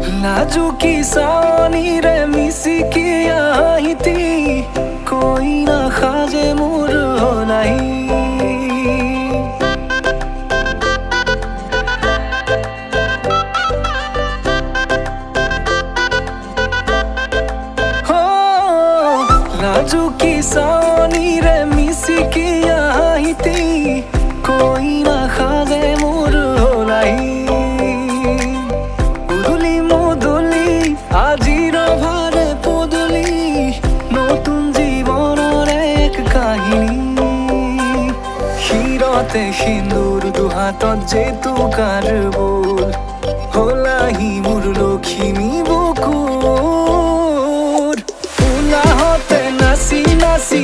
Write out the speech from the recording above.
नाजुकी सानी रे मिसिकी आईती कोई ना खाजे मोर नहीं हो नाजुकी सानी रे मिसिकी आईती कोई ना खाजे मोर नहीं আজির ভারে পদলি নতুন জীবনের এক কাহিনী শিরতে সিন্দুর দুহাতত যেতু কার বোল হলাহি মোর লখিমী বুকুর উলাহতে নাচি নাচি